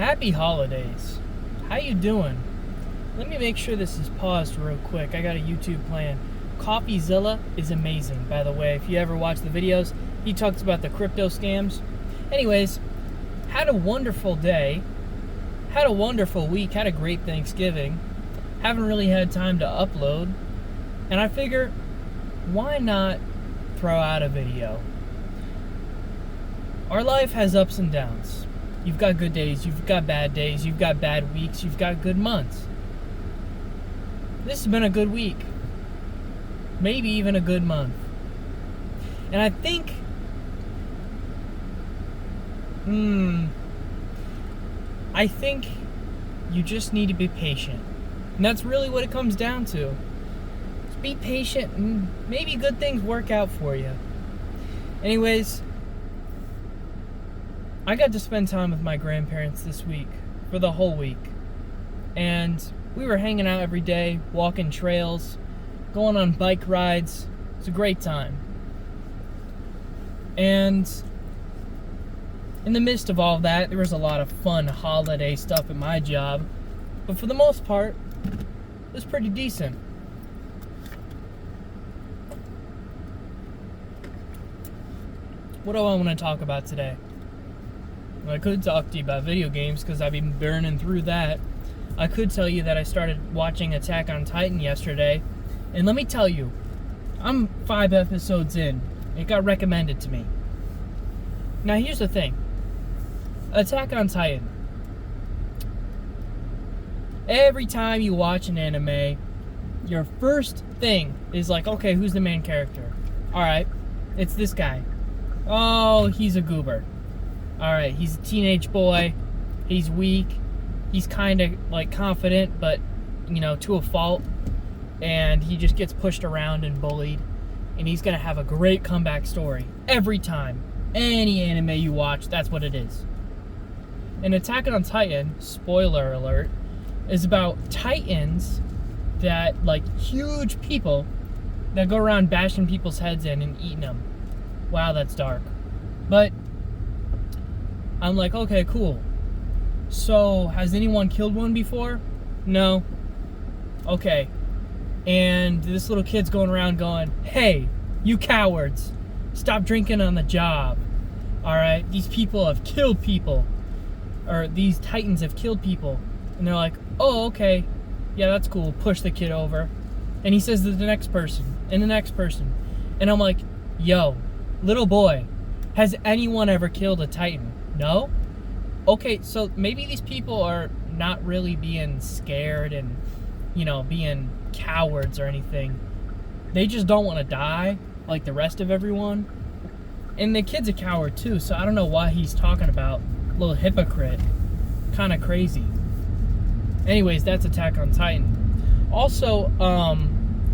Happy holidays. How you doing? Let me make sure this is paused real quick. I got a YouTube plan. CoffeeZilla is amazing, by the way. If you ever watch the videos, he talks about the crypto scams. Anyways, had a wonderful day. Had a wonderful week. Had a great Thanksgiving. Haven't really had time to upload. And I figure, why not throw out a video? Our life has ups and downs. You've got good days, you've got bad days, you've got bad weeks, you've got good months. This has been a good week. Maybe even a good month. And I think, I think you just need to be patient. And that's really what it comes down to. Just be patient and maybe good things work out for you. Anyways, I got to spend time with my grandparents this week, for the whole week. And we were hanging out every day, walking trails, going on bike rides. It's a great time. And in the midst of all that, there was a lot of fun holiday stuff at my job. But for the most part, it was pretty decent. What do I want to talk about today? Well, I could talk to you about video games because I've been burning through that. I could tell you that I started watching Attack on Titan yesterday. And let me tell you, I'm 5 episodes in. It got recommended to me. Now here's the thing. Attack on Titan. Every time you watch an anime, your first thing is like, okay, who's the main character? Alright, it's this guy. Oh, he's a goober. Alright, he's a teenage boy. He's weak. He's kind of like confident, but, to a fault. And he just gets pushed around and bullied. And he's going to have a great comeback story. Every time. Any anime you watch, that's what it is. And Attack on Titan, spoiler alert, is about titans that, like, huge people that go around bashing people's heads in and eating them. Wow, that's dark. But I'm like, okay, cool. So, has anyone killed one before? No. Okay. And this little kid's going around going, hey, you cowards, stop drinking on the job. Alright, these people have killed people. Or these titans have killed people. And they're like, oh, okay. Yeah, that's cool. Push the kid over. And he says to the next person, and the next person. And I'm like, yo, little boy, has anyone ever killed a titan? No? Okay, so maybe these people are not really being scared and, being cowards or anything. They just don't want to die like the rest of everyone. And the kid's a coward too, so I don't know why he's talking about little hypocrite. Kind of crazy. Anyways, that's Attack on Titan. Also,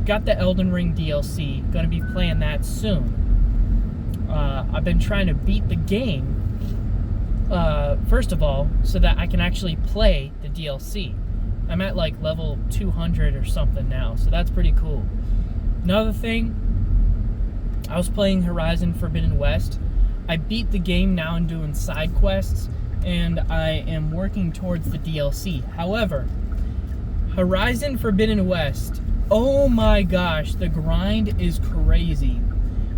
got the Elden Ring DLC. Gonna be playing that soon. I've been trying to beat the game, first of all, so that I can actually play the DLC. I'm at like level 200 or something now, so that's pretty cool. Another thing, I was playing Horizon Forbidden West. I beat the game, now I'm doing side quests, and I am working towards the DLC. However, Horizon Forbidden West, oh my gosh, the grind is crazy.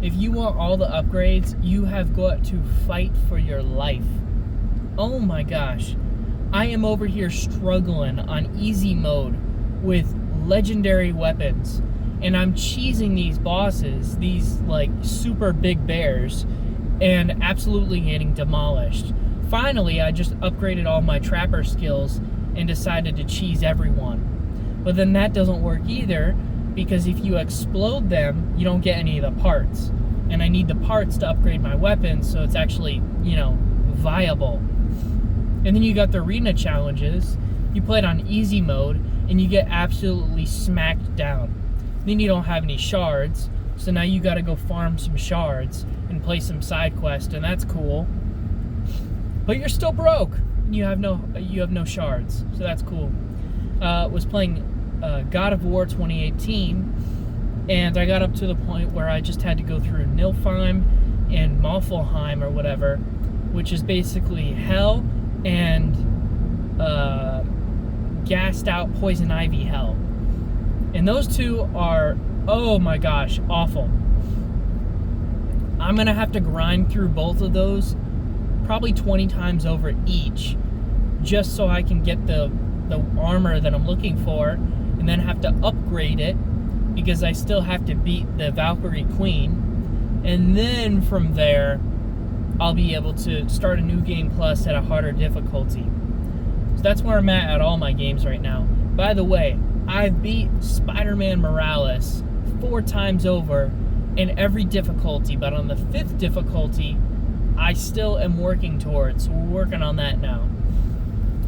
If you want all the upgrades, you have got to fight for your life. Oh my gosh. I am over here struggling on easy mode with legendary weapons. And I'm cheesing these bosses, these like super big bears, and absolutely getting demolished. Finally, I just upgraded all my trapper skills and decided to cheese everyone. But then that doesn't work either, because if you explode them, you don't get any of the parts. And I need the parts to upgrade my weapons so it's actually, viable. And then you got the arena challenges. You play it on easy mode, and you get absolutely smacked down. Then you don't have any shards, so now you gotta go farm some shards and play some side quest, and that's cool. But you're still broke. You have no shards, so that's cool. Was playing God of War 2018, and I got up to the point where I just had to go through Nilfheim and Muspelheim or whatever, which is basically hell and gassed out poison ivy hell. And those two are, oh my gosh, awful. I'm gonna have to grind through both of those probably 20 times over each, just so I can get the armor that I'm looking for, and then have to upgrade it because I still have to beat the Valkyrie Queen, and then from there I'll be able to start a new game plus at a harder difficulty. So that's where I'm at all my games right now. By the way, I've beat Spider-Man Morales 4 times over in every difficulty, but on the 5th difficulty I still am working towards, so we're working on that now.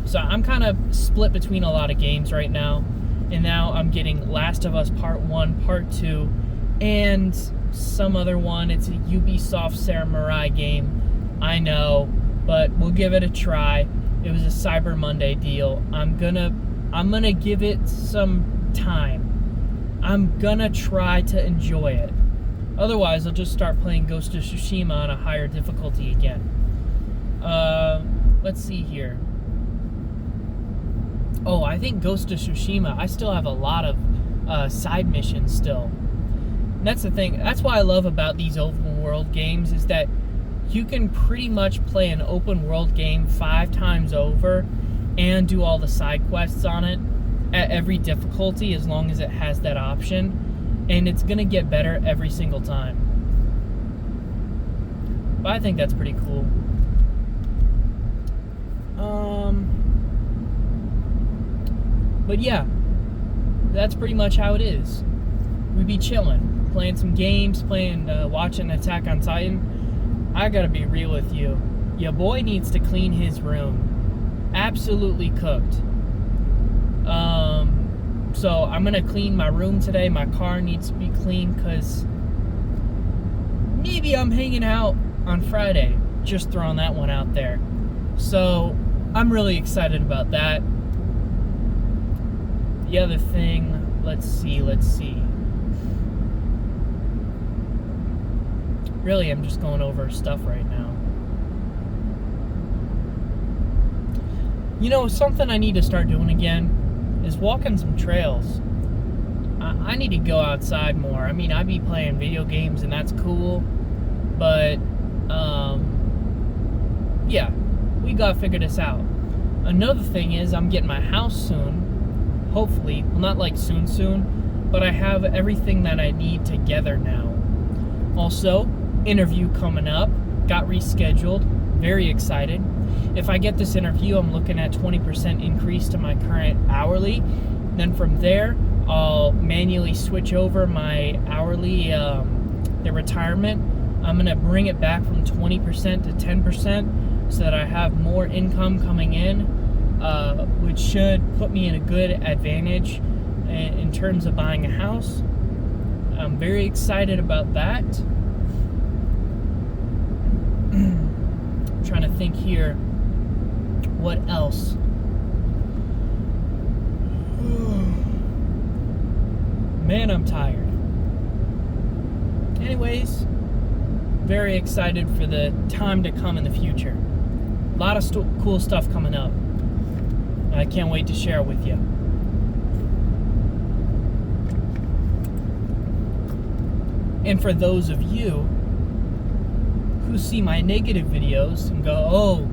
So I'm kind of split between a lot of games right now, and now I'm getting Last of Us Part 1, Part 2, and some other one. It's a Ubisoft Samurai game, I know, but we'll give it a try. It was a Cyber Monday deal. I'm gonna give it some time. I'm gonna try to enjoy it. Otherwise, I'll just start playing Ghost of Tsushima on a higher difficulty again. Let's see here. Oh, I think Ghost of Tsushima, I still have a lot of side missions still. And that's the thing. That's what I love about these open world games, is that you can pretty much play an open world game 5 times over and do all the side quests on it at every difficulty, as long as it has that option. And it's going to get better every single time. But I think that's pretty cool. But yeah, that's pretty much how it is. We be chilling, playing some games, watching Attack on Titan. I gotta be real with you. Your boy needs to clean his room. Absolutely cooked. So I'm gonna clean my room today. My car needs to be clean, because maybe I'm hanging out on Friday. Just throwing that one out there. So I'm really excited about that. The other thing, let's see. Really, I'm just going over stuff right now. You know, something I need to start doing again is walking some trails. I need to go outside more. I mean, I be playing video games and that's cool, but yeah, we gotta figure this out. Another thing is, I'm getting my house soon. Hopefully, well, not like soon, but I have everything that I need together now. Also, interview coming up, got rescheduled, very excited. If I get this interview, I'm looking at 20% increase to my current hourly. Then from there, I'll manually switch over my hourly, the retirement. I'm gonna bring it back from 20% to 10% so that I have more income coming in, which should put me in a good advantage in terms of buying a house. I'm very excited about that. I'm trying to think here. What else? Man, I'm tired. Anyways, very excited for the time to come in the future. A lot of cool stuff coming up. I can't wait to share it with you. And for those of you who see my negative videos and go, oh,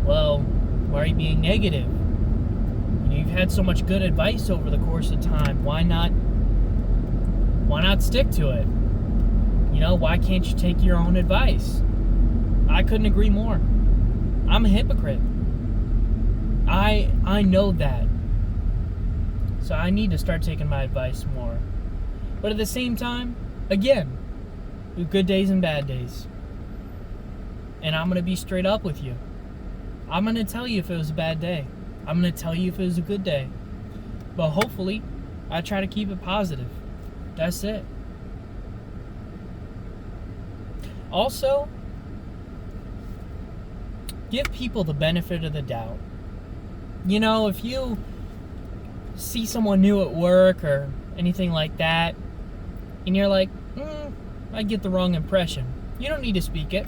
well, why are you being negative? You know, you've had so much good advice over the course of time. Why not stick to it? You know, why can't you take your own advice? I couldn't agree more. I'm a hypocrite. I know that. So I need to start taking my advice more. But at the same time, again, good days and bad days. And I'm going to be straight up with you. I'm going to tell you if it was a bad day. I'm going to tell you if it was a good day. But hopefully, I try to keep it positive. That's it. Also, give people the benefit of the doubt. You know, if you see someone new at work or anything like that, and you're like, I get the wrong impression, you don't need to speak it.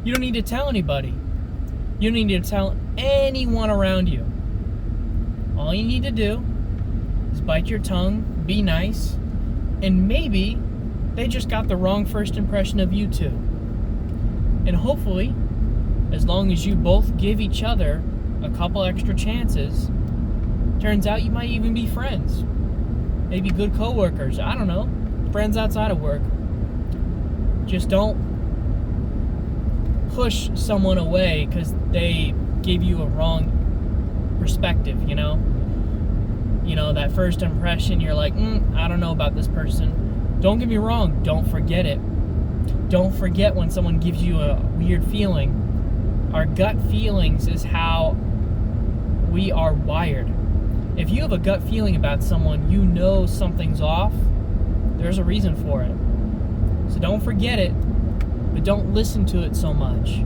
You don't need to tell anybody. You don't need to tell anyone around you. All you need to do is bite your tongue, be nice, and maybe they just got the wrong first impression of you too. And hopefully, as long as you both give each other a couple extra chances, turns out you might even be friends. Maybe good coworkers, I don't know. Friends outside of work. Just don't push someone away because they gave you a wrong perspective, you know? You know, that first impression, you're like, I don't know about this person. Don't get me wrong, don't forget it. Don't forget when someone gives you a weird feeling. Our gut feelings is how we are wired. If you have a gut feeling about someone, you know something's off, there's a reason for it. So don't forget it, but don't listen to it so much.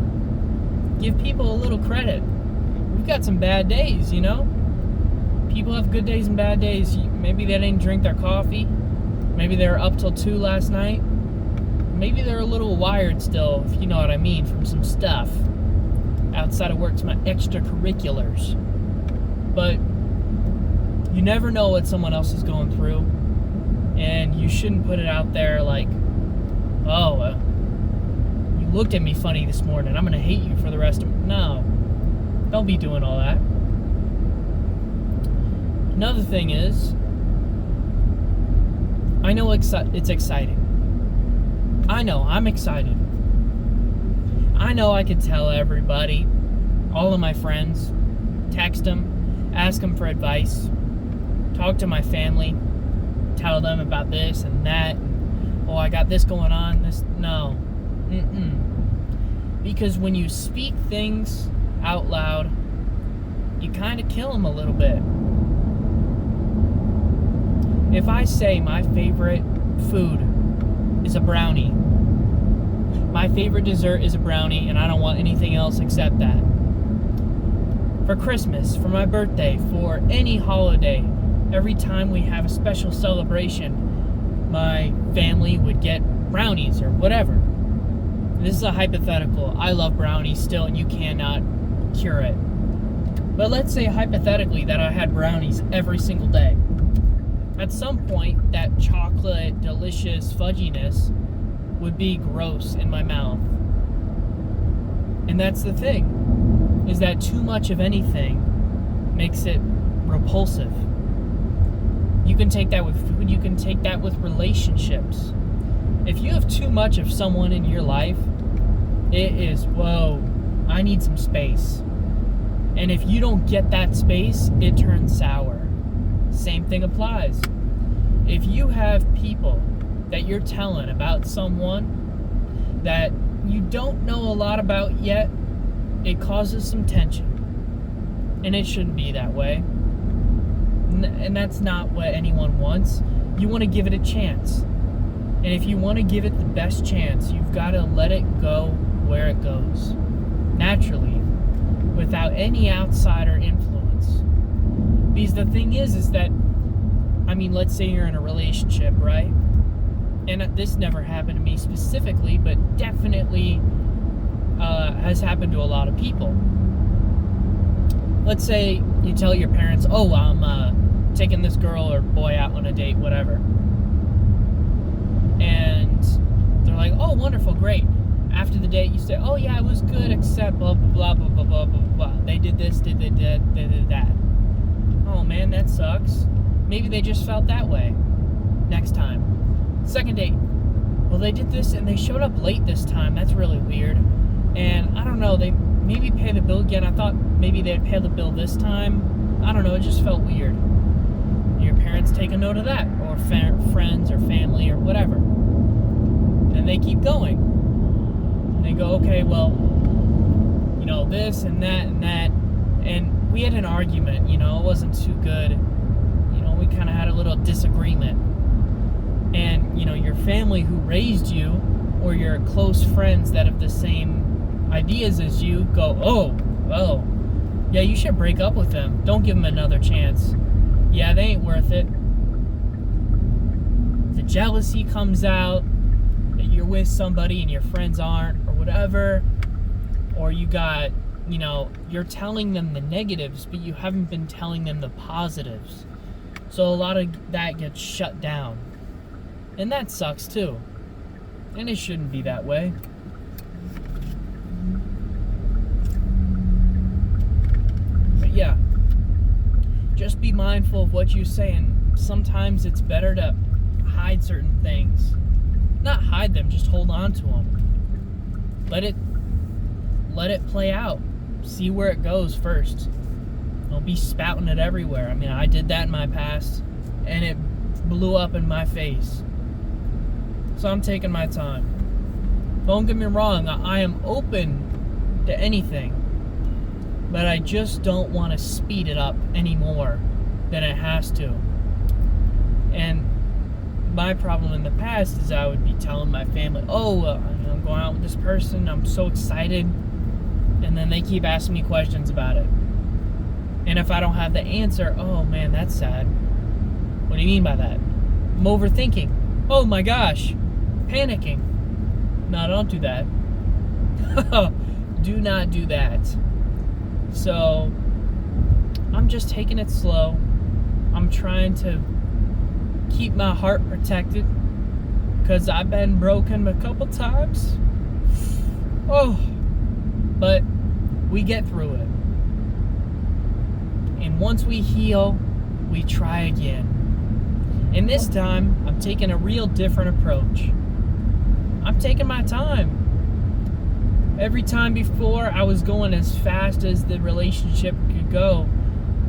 Give people a little credit. We've got some bad days, you know? People have good days and bad days. Maybe they didn't drink their coffee. Maybe they were up till 2 last night. Maybe they're a little wired still, if you know what I mean, from some stuff outside of work, some extracurriculars. But you never know what someone else is going through, and you shouldn't put it out there like, oh, you looked at me funny this morning, I'm going to hate you for the rest of... No. Don't be doing all that. Another thing is, I know it's exciting. I know, I'm excited. I know I could tell everybody, all of my friends, text them, ask them for advice, talk to my family, tell them about this and that, and, oh, I got this going on, this, no. Because when you speak things out loud, you kind of kill them a little bit. If I say my favorite food is a brownie, my favorite dessert is a brownie, and I don't want anything else except that. For Christmas, for my birthday, for any holiday, every time we have a special celebration, my family would get brownies or whatever. This is a hypothetical. I love brownies still, and you cannot cure it. But let's say hypothetically that I had brownies every single day. At some point, that chocolate, delicious fudginess would be gross in my mouth. And that's the thing, is that too much of anything makes it repulsive. You can take that with food, you can take that with relationships. If you have too much of someone in your life, it is, whoa, I need some space. And if you don't get that space, it turns sour. Same thing applies. If you have people that you're telling about someone that you don't know a lot about yet, it causes some tension. And it shouldn't be that way. And that's not what anyone wants. You want to give it a chance. And if you want to give it the best chance, you've got to let it go where it goes. Naturally. Without any outsider influence. Because the thing is that, I mean, let's say you're in a relationship, right? And this never happened to me specifically, but definitely has happened to a lot of people. Let's say you tell your parents, oh, I'm taking this girl or boy out on a date, whatever. And they're like, oh, wonderful, great. After the date, you say, oh, yeah, it was good, except blah, blah, blah, blah, blah, blah, blah. They did this, they did that. Oh, man, that sucks. Maybe they just felt that way. Next time. Second date. Well, they did this, and they showed up late this time. That's really weird. And, I don't know, they maybe pay the bill again. I thought maybe they'd pay the bill this time. I don't know, it just felt weird. Your parents take a note of that, or friends, or family, or whatever. Then they keep going. They go, okay, well, you know, this and that and that. And we had an argument, you know, it wasn't too good. You know, we kind of had a little disagreement. And, you know, your family who raised you, or your close friends that have the same ideas as you, go, oh, yeah, you should break up with them. Don't give them another chance. Yeah, they ain't worth it. The jealousy comes out, that you're with somebody and your friends aren't, or whatever. Or you got you're telling them the negatives, but you haven't been telling them the positives. So a lot of that gets shut down. And that sucks too. And it shouldn't be that way. But yeah, just be mindful of what you say, and sometimes it's better to hide certain things. Not hide them, just hold on to them. Let it play out. See where it goes first. Don't be spouting it everywhere. I mean, I did that in my past, and it blew up in my face. So I'm taking my time. Don't get me wrong, I am open to anything, but I just don't want to speed it up any more than it has to. And my problem in the past is I would be telling my family, I'm going out with this person, I'm so excited, and then they keep asking me questions about it. And if I don't have the answer, oh man, that's sad. What do you mean by that? I'm overthinking. Oh my gosh. Panicking. No, don't do that. Do not do that. So, I'm just taking it slow. I'm trying to keep my heart protected, because I've been broken a couple times. But we get through it. And once we heal, we try again. And this time, I'm taking a real different approach. I'm taking my time. Every time before, I was going as fast as the relationship could go,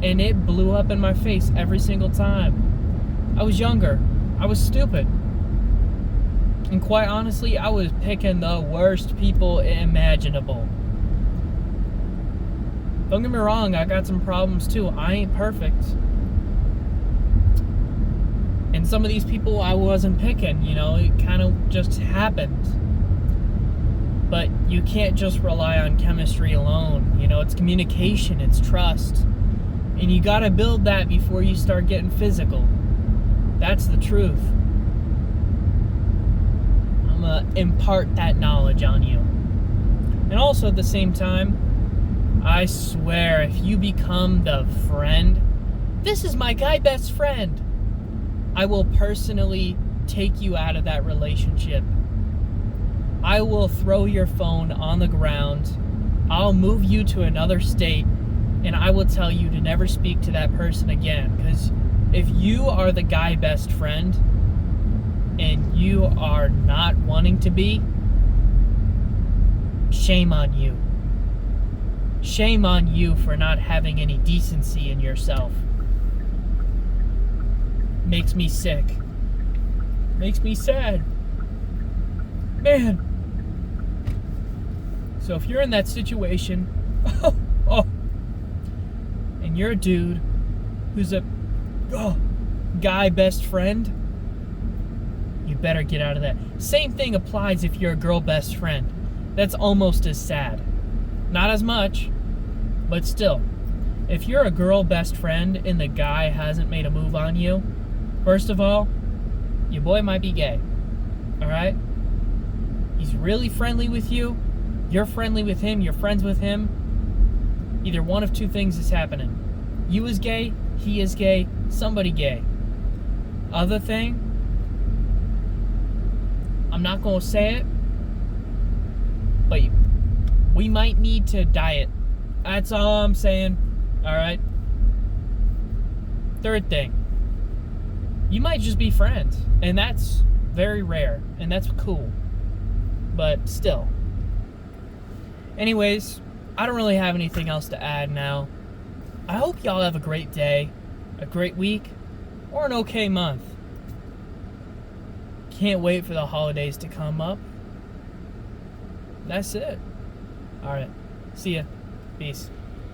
and it blew up in my face every single time. I was younger. I was stupid. And quite honestly, I was picking the worst people imaginable. Don't get me wrong, I got some problems too. I ain't perfect. And some of these people I wasn't picking, it kind of just happened. But you can't just rely on chemistry alone. It's communication, it's trust. And you gotta build that before you start getting physical. That's the truth. I'm gonna impart that knowledge on you. And also at the same time, I swear, if you become the friend, this is my guy best friend, I will personally take you out of that relationship. I will throw your phone on the ground. I'll move you to another state, and I will tell you to never speak to that person again. Because if you are the guy best friend and you are not wanting to be, shame on you. Shame on you for not having any decency in yourself. Makes me sick. Makes me sad. Man. So if you're in that situation, and you're a dude who's a guy best friend, you better get out of that. Same thing applies if you're a girl best friend. That's almost as sad. Not as much, but still. If you're a girl best friend and the guy hasn't made a move on you, first of all, your boy might be gay. Alright? He's really friendly with you. You're friendly with him. You're friends with him. Either one of two things is happening. You is gay. He is gay. Somebody gay. Other thing, I'm not going to say it, but we might need to diet. That's all I'm saying. Alright? Third thing, you might just be friends, and that's very rare, and that's cool, but still. Anyways, I don't really have anything else to add now. I hope y'all have a great day, a great week, or an okay month. Can't wait for the holidays to come up. That's it. Alright, see ya. Peace.